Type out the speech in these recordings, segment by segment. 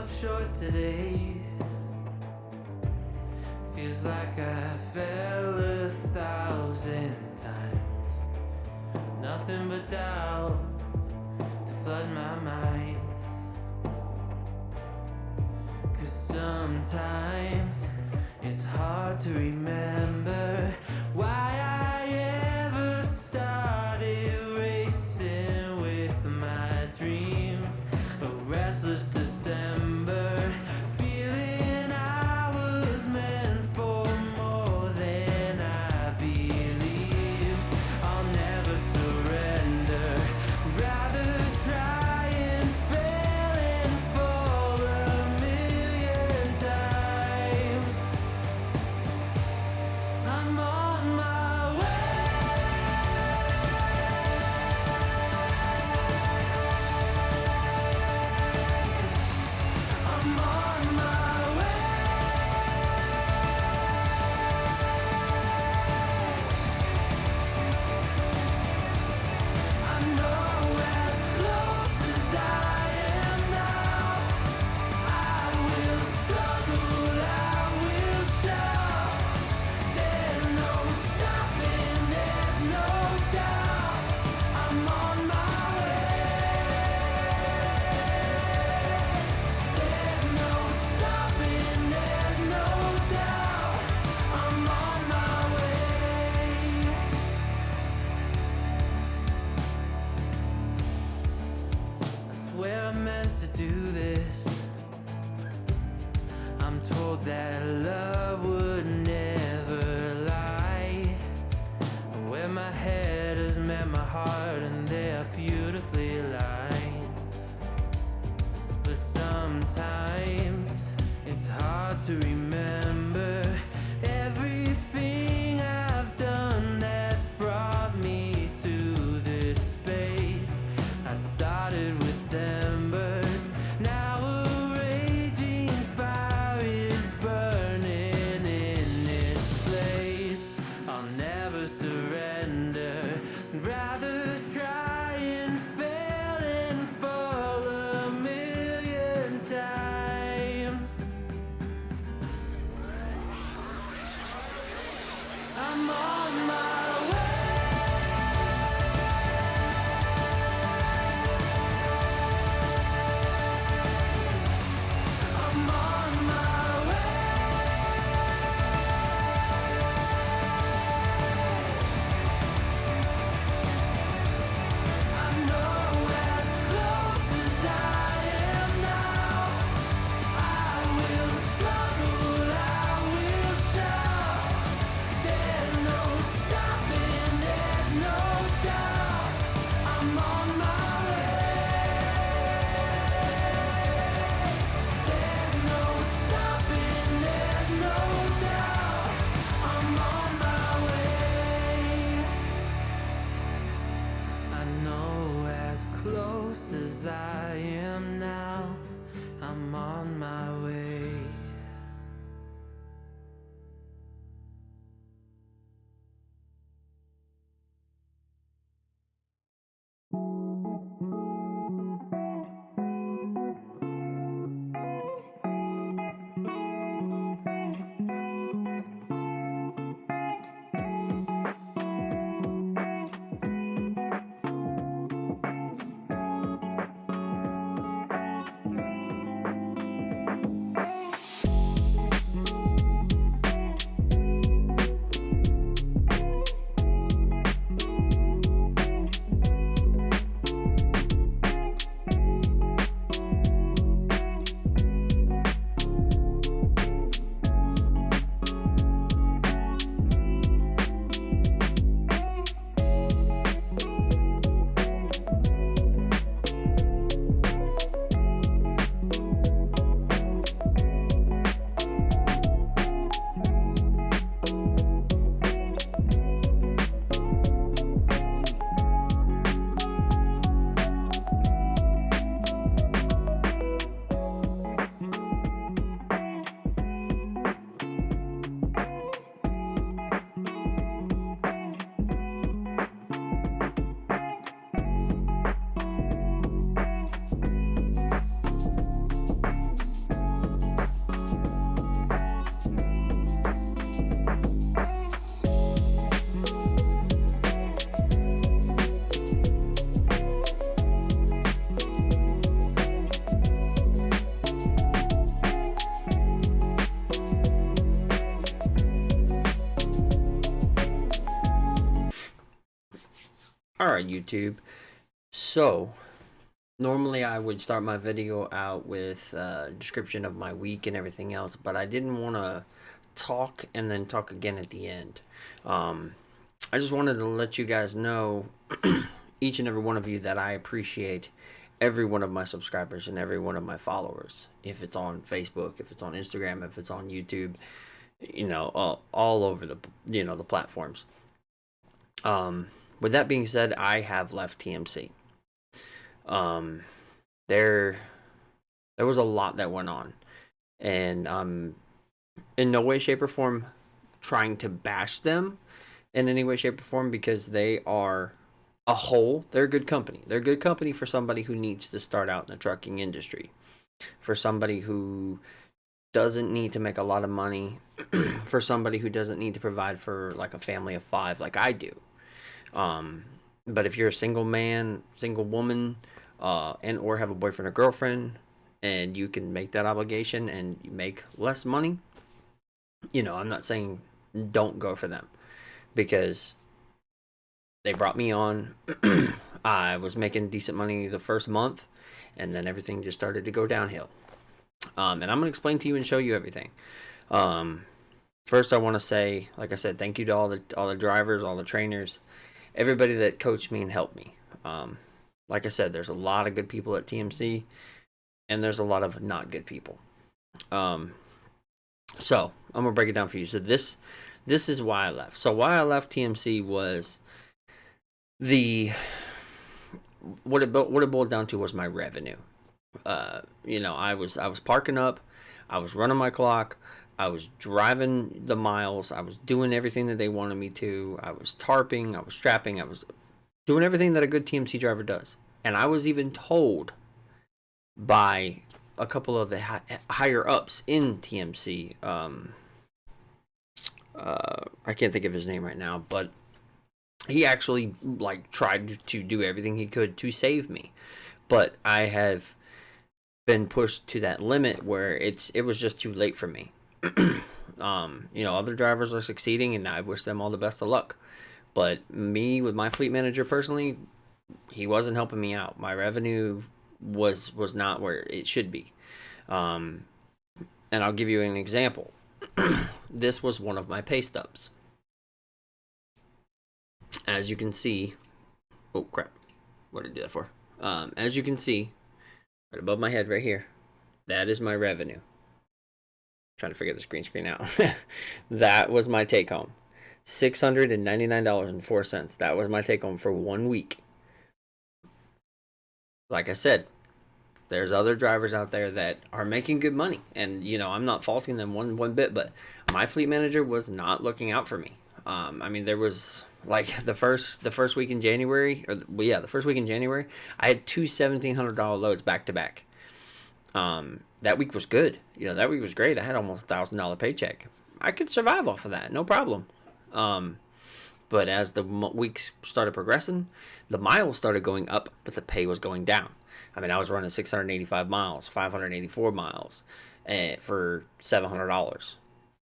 myself short today. Feels like I fell 1,000 times. Nothing but doubt to flood my mind. 'Cause sometimes it's hard to remember why I ever started racing with my dreams. A restless December, feeling I was meant for more than I believed. I'll never surrender, rather try and fail and fall 1,000,000 times. I'm on my way. I'm on my way. I know as close as I am now, I will struggle, I will shout. There's no stopping, there's no doubt. I'm on my way. There's no stopping, there's no doubt. I'm on my way. I swear I meant to do this. I'm told that love would never lie. Where my head has met my heart and they are beautifully aligned. But sometimes it's hard to remember everything I've done that's brought me to this space. I started with embers, now a raging fire is burning in its place. I'll never surrender, rather try and fail and fall 1,000,000 times. Alright, YouTube. So, normally I would start my video out with a description of my week and everything else, but I didn't want to talk and then talk again at the end. Um, I just wanted to let you guys know, each and every one of you, that I appreciate every one of my subscribers and every one of my followers. If it's on Facebook, if it's on Instagram, if it's on YouTube, all over the platforms. Um, with that being said, I have left TMC. Um, there, there was a lot that went on, and in no way, shape, or form trying to bash them in any way, shape, or form, because they are a whole. They're a good company. They're a good company for somebody who needs to start out in the trucking industry, for somebody who doesn't need to make a lot of money, for somebody who doesn't need to provide for like a family of five like I do. Um, but if you're a single man, single woman, and or have a boyfriend or girlfriend, and you can make that obligation and you make less money, I'm not saying don't go for them, because they brought me on. I was making decent money the first month, and then everything just started to go downhill. And I'm gonna explain to you and show you everything. Um, First, I want to say, like I said, thank you to all the drivers, all the trainers, everybody that coached me and helped me. Like I said, there's a lot of good people at TMC, and there's a lot of not good people. Um, so I'm gonna break it down for you. So this is why I left. So why I left TMC was the what it boiled down to was my revenue. I was parking up, I was running my clock, I was driving the miles, I was doing everything that they wanted me to. I was tarping, I was strapping, I was doing everything that a good TMC driver does. And I was even told by a couple of the higher ups in TMC. I can't think of his name right now, but he actually like tried to do everything he could to save me. But I have been pushed to that limit where it was just too late for me. Other drivers are succeeding, and I wish them all the best of luck. But me, with my fleet manager personally, he wasn't helping me out. My revenue was not where it should be. Um, and I'll give you an example. This was one of my pay stubs. As you can see, oh crap, what did I do that for? As you can see, right above my head, right here, that is my revenue. Trying to figure this green screen out. That was my take home. $699.04. That was my take home for 1 week. Like I said, there's other drivers out there that are making good money, and I'm not faulting them one bit, but my fleet manager was not looking out for me. There was like the first week in January, the first week in January, I had two $1,700 loads back to back. That week was good. That week was great. I had almost $1,000 paycheck. I could survive off of that, no problem. But as the weeks started progressing, the miles started going up, but the pay was going down. I was running 685 miles, 584 miles, for $700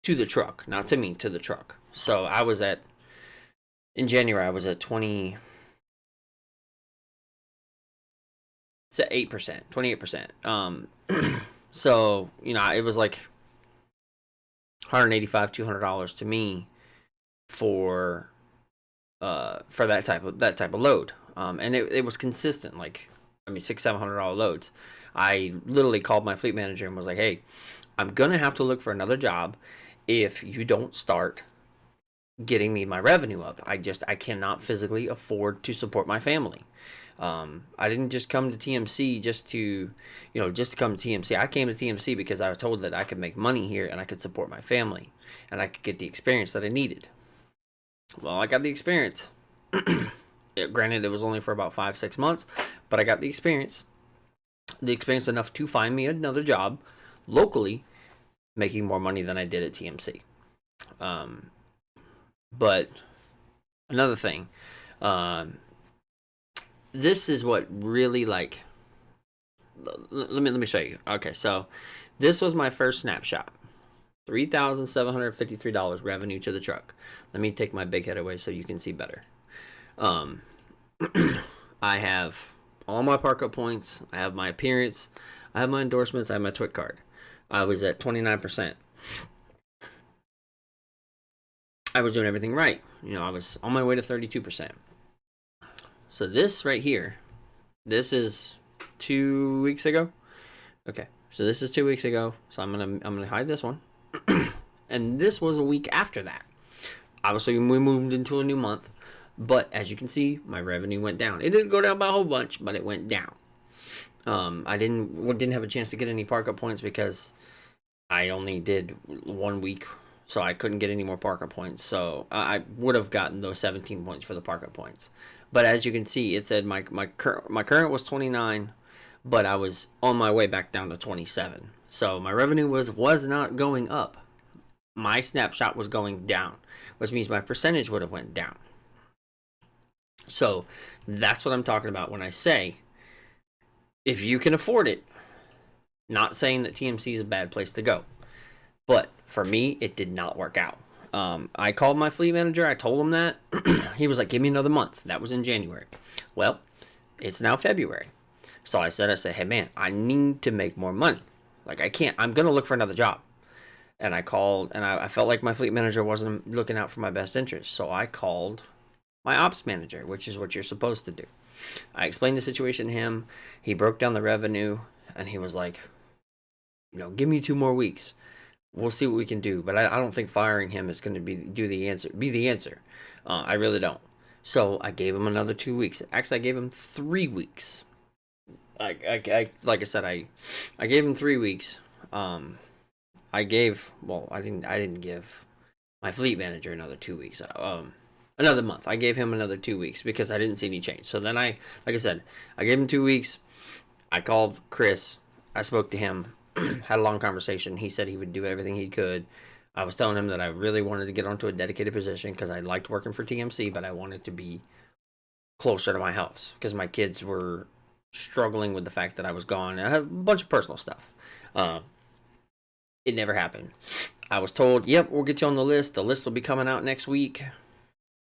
to the truck, not to me, to the truck. So in January, I was at 20. It's at 8%, 28%. So it was like $185, $200 to me for that type of load. And it was consistent, like $600-$700 loads. I literally called my fleet manager and was like, hey, I'm gonna have to look for another job if you don't start getting me my revenue up. I cannot physically afford to support my family. I didn't just come to TMC just to come to TMC. I came to TMC because I was told that I could make money here and I could support my family and I could get the experience that I needed. Well, I got the experience. Granted, it was only for about 5-6 months, but I got the experience. The experience enough to find me another job locally, making more money than I did at TMC. But another thing, this is what really let me show you. Okay, so this was my first snapshot. $3,753 revenue to the truck. Let me take my big head away so you can see better. I have all my park up points. I have my appearance. I have my endorsements. I have my twit card. I was at 29%. I was doing everything right. I was on my way to 32%. So this right here, this is 2 weeks ago. Okay, so this is 2 weeks ago. So I'm gonna hide this one. And this was a week after that. Obviously, we moved into a new month. But as you can see, my revenue went down. It didn't go down by a whole bunch, but it went down. I didn't have a chance to get any park up points because I only did 1 week, so I couldn't get any more park up points. So I would have gotten those 17 points for the park up points. But as you can see, it said my current was 29, but I was on my way back down to 27. So my revenue was not going up. My snapshot was going down, which means my percentage would have went down. So that's what I'm talking about when I say, if you can afford it, not saying that TMC is a bad place to go, but for me, it did not work out. I called my fleet manager. I told him that. He was like, give me another month. That was in January. Well, it's now February. So I said, hey man, I need to make more money. Like I'm going to look for another job. And I called, and I felt like my fleet manager wasn't looking out for my best interest. So I called my ops manager, which is what you're supposed to do. I explained the situation to him. He broke down the revenue, and he was like, give me 2 more weeks. We'll see what we can do. But I don't think firing him is going to be the answer. I really don't. So I gave him another 2 weeks. Actually, I gave him 3 weeks. Like I said, I gave him 3 weeks. I didn't give my fleet manager another 2 weeks. Another month. I gave him another 2 weeks because I didn't see any change. So then like I said, I gave him 2 weeks. I called Chris. I spoke to him, had a long conversation. He said he would do everything he could. I was telling him that I really wanted to get onto a dedicated position because I liked working for TMC, but I wanted to be closer to my house because my kids were struggling with the fact that I was gone. I had a bunch of personal stuff. It never happened. I was told, yep, we'll get you on the list. The list will be coming out next week.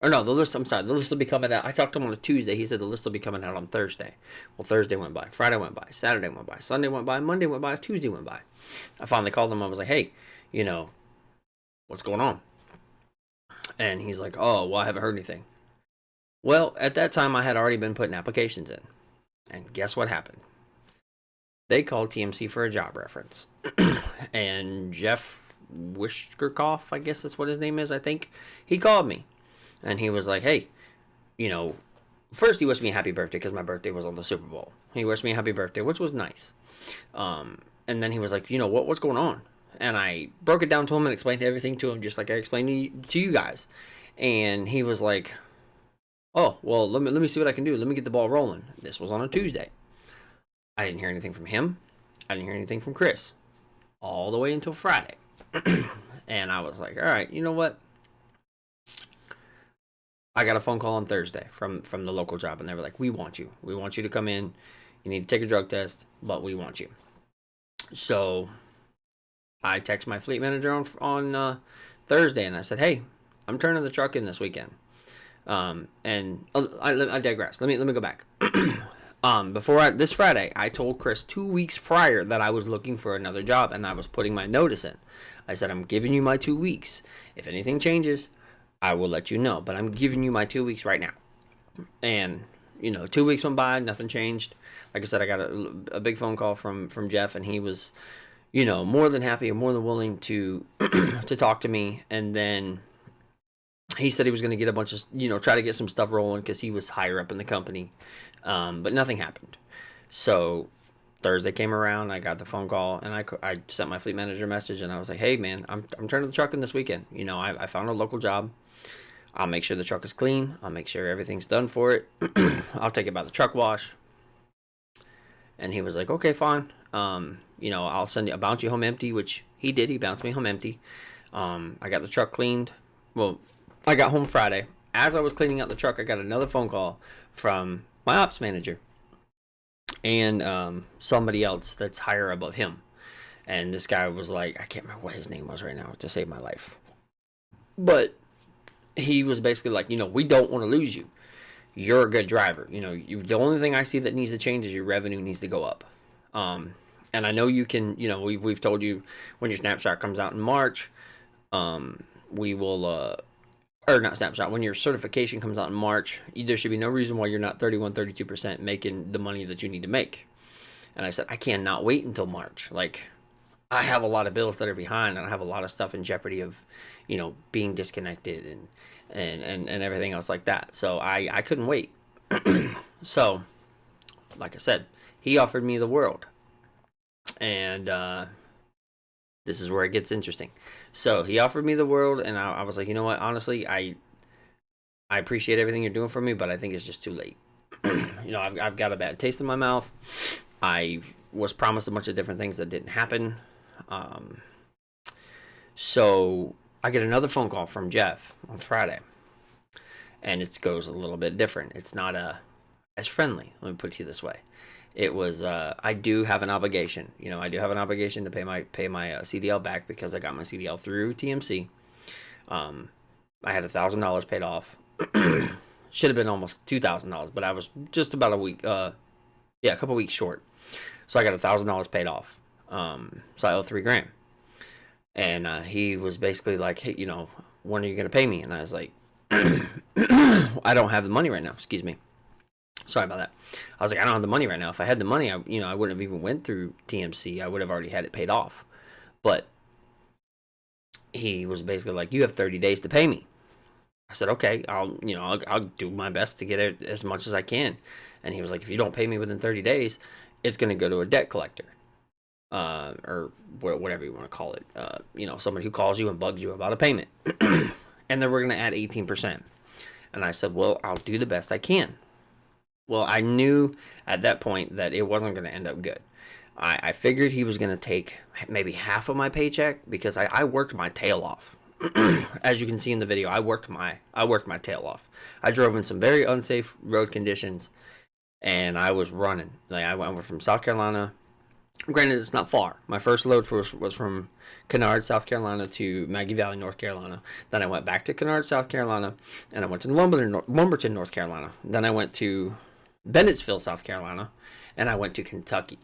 Or no, the list will be coming out. I talked to him on a Tuesday. He said the list will be coming out on Thursday. Well, Thursday went by. Friday went by. Saturday went by. Sunday went by. Monday went by. Tuesday went by. I finally called him. I was like, hey, what's going on? And he's like, oh, well, I haven't heard anything. Well, at that time, I had already been putting applications in. And guess what happened? They called TMC for a job reference. And Jeff Wishkerkoff, I guess that's what his name is, I think. He called me. And he was like, hey, first he wished me a happy birthday because my birthday was on the Super Bowl. He wished me a happy birthday, which was nice. And then he was like, what's going on? And I broke it down to him and explained everything to him just like I explained to you guys. And he was like, oh, well, let me see what I can do. Let me get the ball rolling. This was on a Tuesday. I didn't hear anything from him. I didn't hear anything from Chris. All the way until Friday. And I was like, all right, you know what? I got a phone call on Thursday from the local job, and they were like, we want you. We want you to come in. You need to take a drug test, but we want you. So I text my fleet manager on Thursday, and I said, hey, I'm turning the truck in this weekend. And I digress. Let me go back. This Friday, I told Chris 2 weeks prior that I was looking for another job, and I was putting my notice in. I said, I'm giving you my 2 weeks. If anything changes, I will let you know, but I'm giving you my 2 weeks right now. And 2 weeks went by, nothing changed. Like I said, I got a big phone call from Jeff, and he was more than happy and more than willing to to talk to me. And then he said he was going to get a bunch of try to get some stuff rolling because he was higher up in the company, but nothing happened. So Thursday came around, I got the phone call, and I sent my fleet manager a message, and I was like, hey man, I'm turning the truck in this weekend. I found a local job. I'll make sure the truck is clean. I'll make sure everything's done for it. I'll take it by the truck wash. And he was like, okay, fine. I'll bounce you home empty, which he did. He bounced me home empty. I got the truck cleaned. Well, I got home Friday. As I was cleaning out the truck, I got another phone call from my ops manager and somebody else that's higher above him. And this guy was like, I can't remember what his name was right now to save my life. But he was basically like, we don't want to lose you. you're a good driver. You know, the only thing I see that needs to change is your revenue needs to go up. And I know you can, you know, we've told you when your snapshot comes out in March, we will, or not snapshot, when your certification comes out in March, there should be no reason why you're not 32% making the money that you need to make. And I said, I cannot wait until March. Like, I have a lot of bills that are behind, and I have a lot of stuff in jeopardy of, you know, being disconnected and everything else like that. So I couldn't wait. So, like I said, he offered me the world. And this is where it gets interesting. So he offered me the world, and I was like, you know what? Honestly, I appreciate everything you're doing for me, but I think it's just too late. You know, I've got a bad taste in my mouth. I was promised a bunch of different things that didn't happen. So I get another phone call from Jeff on Friday, and it goes a little bit different. It's not as friendly. Let me put it to you this way. It was I do have an obligation. You know, I do have an obligation to pay my CDL back because I got my CDL through TMC. I had $1,000 paid off. Should have been almost $2,000, but I was just about a couple weeks short. So I got $1,000 paid off. So I owe $3,000. And he was basically like, hey, you know, when are you gonna pay me? And I was like, I don't have the money right now. Excuse me. Sorry about that. I was like, I don't have the money right now. If I had the money, I wouldn't have even went through TMC. I would have already had it paid off. But he was basically like, you have 30 days to pay me. I said, okay, I'll do my best to get it as much as I can. And he was like, if you don't pay me within 30 days, it's going to go to a debt collector. Or whatever you want to call it. You know, somebody who calls you and bugs you about a payment. And then we're going to add 18%. And I said, well, I'll do the best I can. Well, I knew at that point that it wasn't going to end up good. I figured he was going to take maybe half of my paycheck because I worked my tail off. As you can see in the video, I worked my tail off. I drove in some very unsafe road conditions, and I was running. Like, I went from South Carolina. Granted, it's not far. My first load was from Kennard, South Carolina to Maggie Valley, North Carolina. Then I went back to Kennard, South Carolina, and I went to Lumberton, North Carolina. Then I went to Bennettsville, South Carolina, and I went to Kentucky.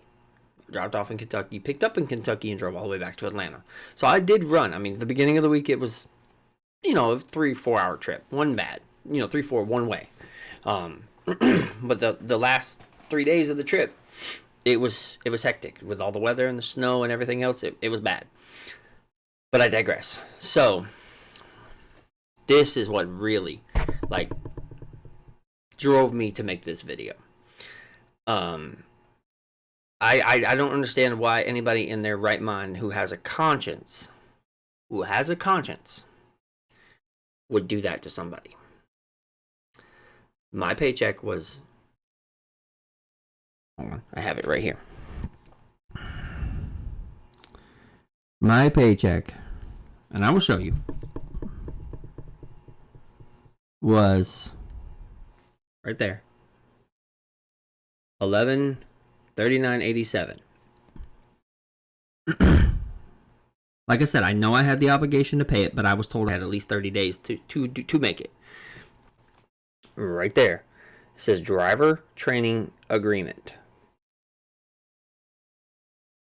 Dropped off in Kentucky, picked up in Kentucky, and drove all the way back to Atlanta. So I did run. I mean, the beginning of the week, it was, you know, a 3-4 hour trip. One bad. You know, 3-4 one way. But the last 3 days of the trip, it was hectic with all the weather and the snow and everything else. It was bad. But I digress. So this is what really, like, drove me to make this video. I don't understand why anybody in their right mind who has a conscience would do that to somebody. My paycheck was, hold on, I have it right here. My paycheck, and I will show you, was right there. $11.39.87. Like I said, I know I had the obligation to pay it, but I was told I had at least 30 days to make it. Right there. It says driver training agreement.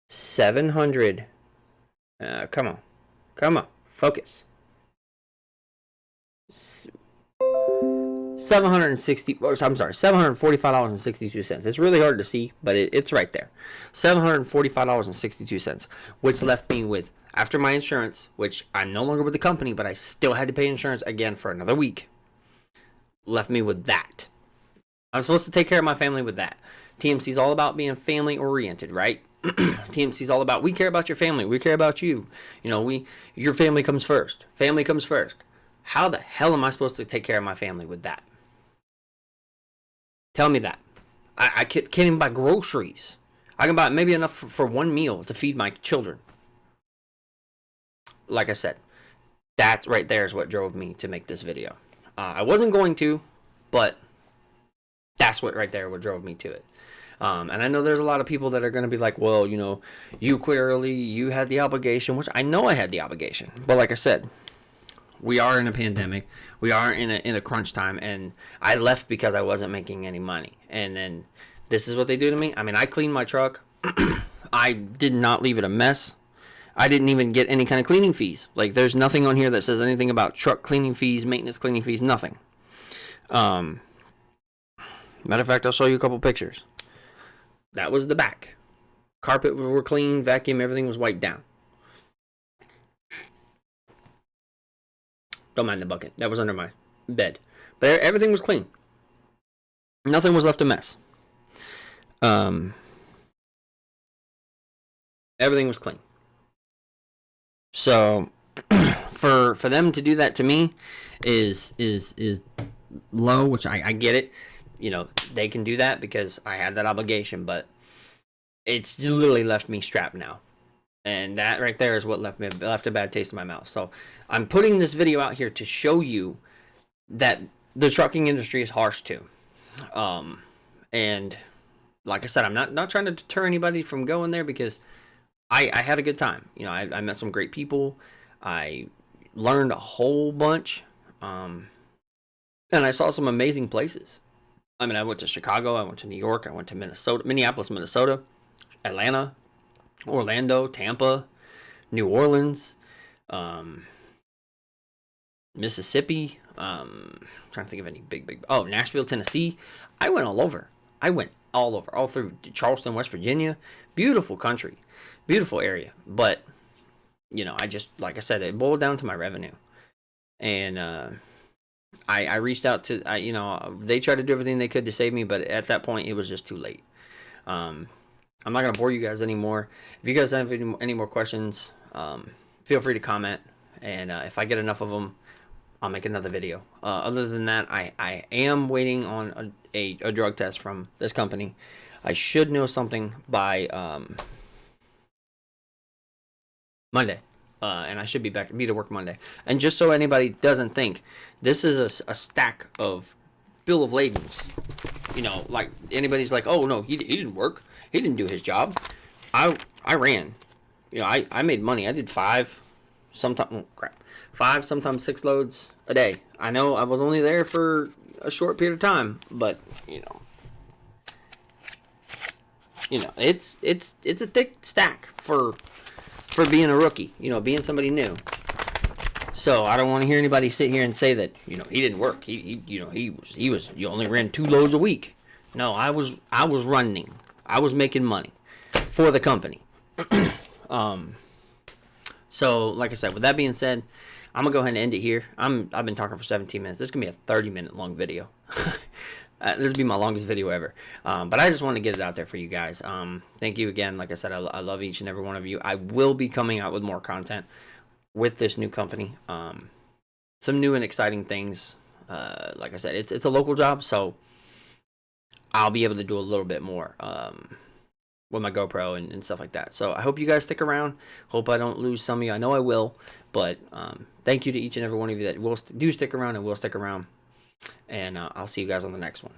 700. Come on, focus. 745.62. It's really hard to see, but it's right there. $745.62, which left me with, after my insurance, which I'm no longer with the company, but I still had to pay insurance again for another week, left me with that. I'm supposed to take care of my family with that. TMC's all about being family oriented, right? TMC's all about, we care about your family, we care about you. You know, your family comes first. Family comes first. How the hell am I supposed to take care of my family with that? Tell me that. I can't even buy groceries. I can buy maybe enough for one meal to feed my children. Like I said, that right there is what drove me to make this video. I wasn't going to, but that's what right there what drove me to it. And I know there's a lot of people that are going to be like, well, you know, you quit early, you had the obligation, which I know I had the obligation. But like I said, we are in a pandemic. We are in a crunch time, and I left because I wasn't making any money. And then this is what they do to me. I mean, I cleaned my truck. I did not leave it a mess. I didn't even get any kind of cleaning fees. Like, there's nothing on here that says anything about truck cleaning fees, maintenance cleaning fees, nothing. Matter of fact, I'll show you a couple pictures. That was the back. Carpet were clean, vacuum, everything was wiped down. Don't mind the bucket. That was under my bed. But everything was clean. Nothing was left a mess. Everything was clean. So for them to do that to me is low, which I get it. You know, they can do that because I had that obligation, but it's literally left me strapped now. And that right there is what left a bad taste in my mouth. So I'm putting this video out here to show you that the trucking industry is harsh too. And like I said, I'm not trying to deter anybody from going there, because I had a good time. You know, I met some great people. I learned a whole bunch. And I saw some amazing places. I mean, I went to Chicago, I went to New York, I went to Minneapolis, Minnesota, Atlanta, Orlando, Tampa, New Orleans, Mississippi. Trying to think of any big. Oh, Nashville, Tennessee. I went all over. All through Charleston, West Virginia. Beautiful country, beautiful area. But you know, like I said, it boiled down to my revenue, and I reached out to, they tried to do everything they could to save me, but at that point, it was just too late. I'm not going to bore you guys anymore. If you guys have any more questions, feel free to comment. And if I get enough of them, I'll make another video. Other than that, I am waiting on a drug test from this company. I should know something by Monday. And I should be to work Monday. And just so anybody doesn't think, this is a stack of bill of ladings. You know, like anybody's like, oh no, he didn't work. He didn't do his job. I ran. You know, I made money. I did 5, sometimes 6 loads a day. I know I was only there for a short period of time, but you know, it's a thick stack for being a rookie, you know, being somebody new. So I don't want to hear anybody sit here and say that, you know, he didn't work. He you only ran 2 loads a week. No, I was running. I was making money for the company. So like I said, with that being said, I'm gonna go ahead and end it here. I've been talking for 17 minutes. This is gonna be a 30-minute long video. This will be my longest video ever. But I just want to get it out there for you guys. Thank you again. Like I said, I love each and every one of you. I will be coming out with more content with this new company. Some new and exciting things. Like I said, it's a local job, so I'll be able to do a little bit more with my GoPro and stuff like that. So I hope you guys stick around. Hope I don't lose some of you. I know I will. But thank you to each and every one of you that do stick around and will stick around. And I'll see you guys on the next one.